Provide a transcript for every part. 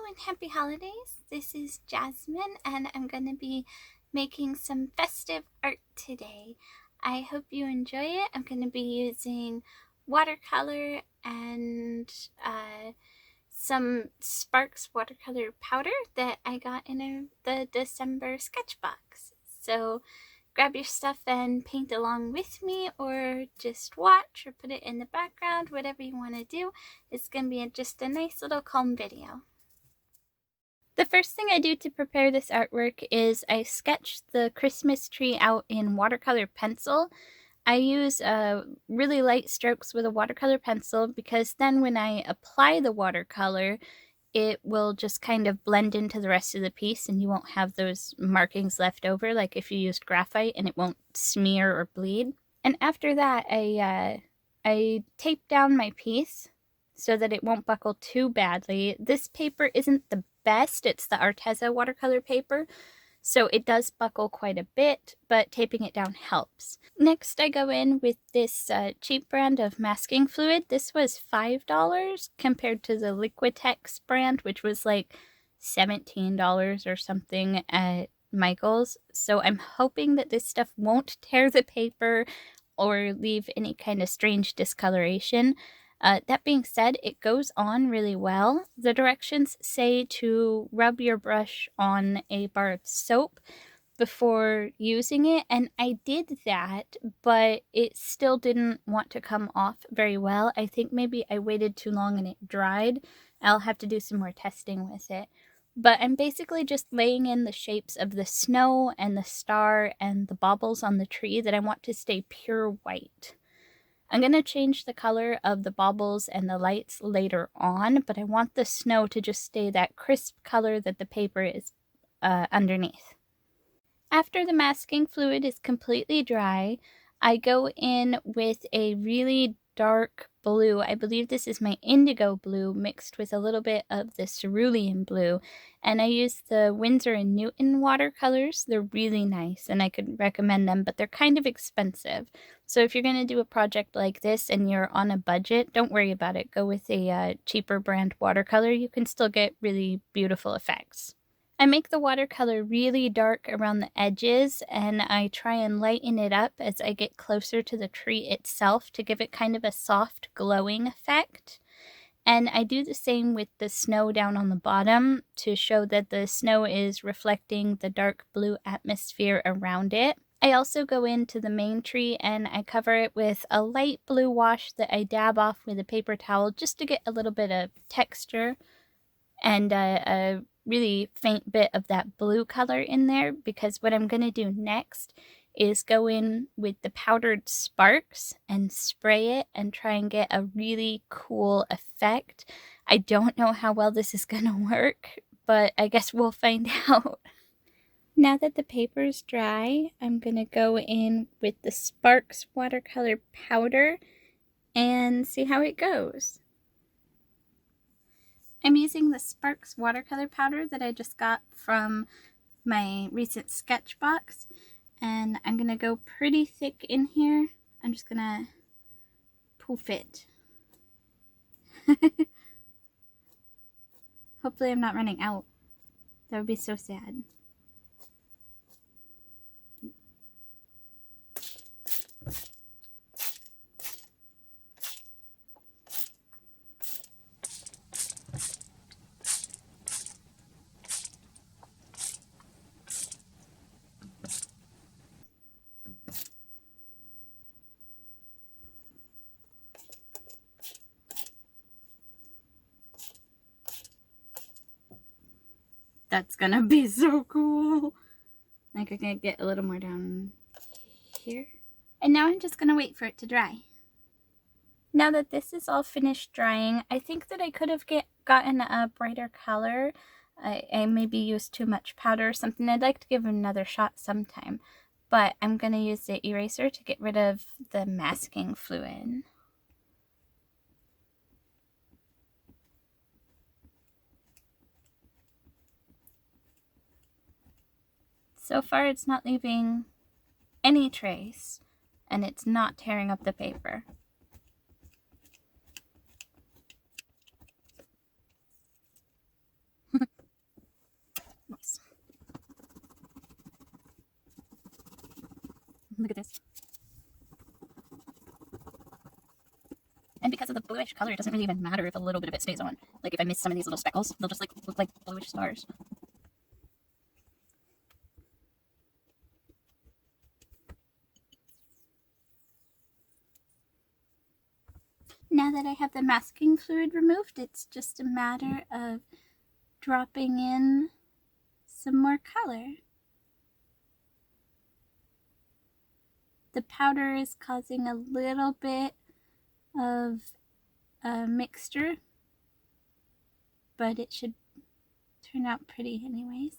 and happy holidays. This is Jasmine and I'm going to be making some festive art today. I hope you enjoy it. I'm going to be using watercolor and some Sparx watercolor powder that I got in the December sketch box. So grab your stuff and paint along with me, or just watch or put it in the background, whatever you want to do. It's going to be just a nice little calm video. The first thing I do to prepare this artwork is I sketch the Christmas tree out in watercolor pencil. I use really light strokes with a watercolor pencil because then when I apply the watercolor, it will just kind of blend into the rest of the piece and you won't have those markings left over like if you used graphite, and it won't smear or bleed. And after that, I tape down my piece so that it won't buckle too badly. This paper isn't the best. It's the Arteza watercolor paper, so it does buckle quite a bit, but taping it down helps. Next, I go in with this cheap brand of masking fluid. This was $5 compared to the Liquitex brand, which was like $17 or something at Michael's. So I'm hoping that this stuff won't tear the paper or leave any kind of strange discoloration. That being said, it goes on really well. The directions say to rub your brush on a bar of soap before using it, and I did that, but it still didn't want to come off very well. I think maybe I waited too long and it dried. I'll have to do some more testing with it. But I'm basically just laying in the shapes of the snow and the star and the baubles on the tree that I want to stay pure white. I'm going to change the color of the baubles and the lights later on, but I want the snow to just stay that crisp color that the paper is underneath. After the masking fluid is completely dry, I go in with a really dark blue. I believe this is my indigo blue mixed with a little bit of the cerulean blue, and I use the Winsor & Newton watercolors. They're really nice and I could recommend them, but they're kind of expensive. So if you're going to do a project like this and you're on a budget, don't worry about it. Go with a cheaper brand watercolor. You can still get really beautiful effects. I make the watercolor really dark around the edges, and I try and lighten it up as I get closer to the tree itself to give it kind of a soft glowing effect. And I do the same with the snow down on the bottom to show that the snow is reflecting the dark blue atmosphere around it. I also go into the main tree and I cover it with a light blue wash that I dab off with a paper towel just to get a little bit of texture and a really faint bit of that blue color in there, because what I'm going to do next is go in with the powdered Sparx and spray it and try and get a really cool effect. I don't know how well this is going to work, but I guess we'll find out. Now that the paper's dry, I'm going to go in with the Sparx watercolor powder and see how it goes. I'm using the Sparx watercolor powder that I just got from my recent sketch box, and I'm going to go pretty thick in here. I'm just going to poof it. Hopefully I'm not running out. That would be so sad. That's gonna be so cool. Like, I'm gonna get a little more down here. And now I'm just gonna wait for it to dry. Now that this is all finished drying, I think that I could have gotten a brighter color. I maybe used too much powder or something. I'd like to give it another shot sometime. But I'm gonna use the eraser to get rid of the masking fluid. So far it's not leaving any trace, and it's not tearing up the paper. Look at this. And because of the bluish color, it doesn't really even matter if a little bit of it stays on. Like if I miss some of these little speckles, they'll just like look like bluish stars. Now that I have the masking fluid removed, it's just a matter of dropping in some more color. The powder is causing a little bit of a mixture, but it should turn out pretty anyways.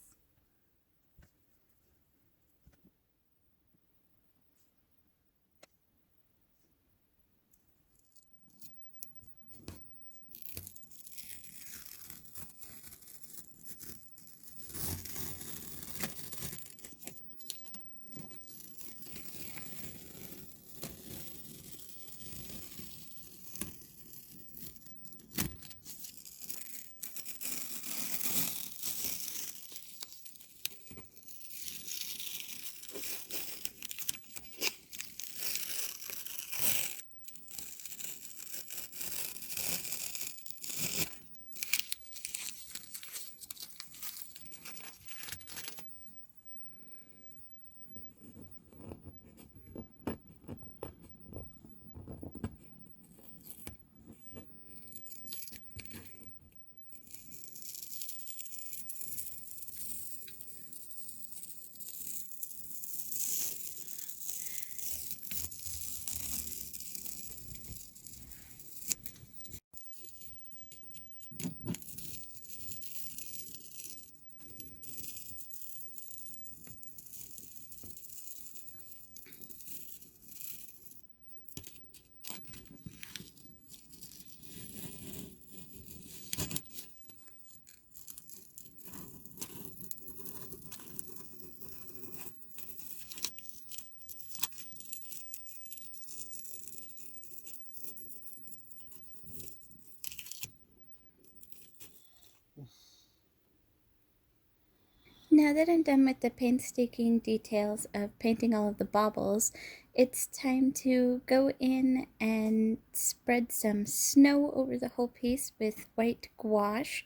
Now that I'm done with the painstaking details of painting all of the baubles, it's time to go in and spread some snow over the whole piece with white gouache,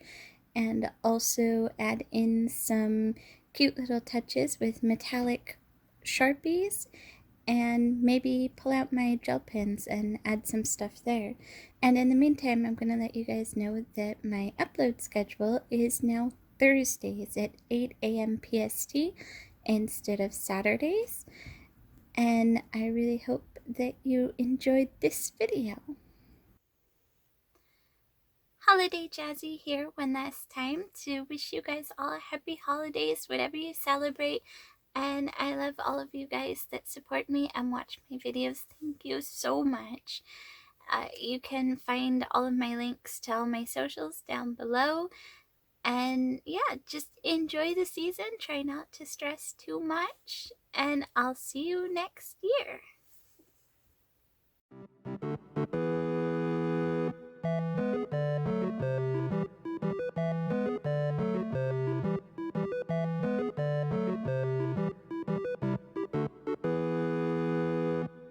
and also add in some cute little touches with metallic Sharpies, and maybe pull out my gel pens and add some stuff there. And in the meantime, I'm going to let you guys know that my upload schedule is now Thursdays at 8 a.m. PST instead of Saturdays. And I really hope that you enjoyed this video. Holiday Jazzy here one last time to wish you guys all a happy holidays, whatever you celebrate. And I love all of you guys that support me and watch my videos. Thank you so much. You can find all of my links to all my socials down below. And yeah, just enjoy the season. Try not to stress too much. And I'll see you next year.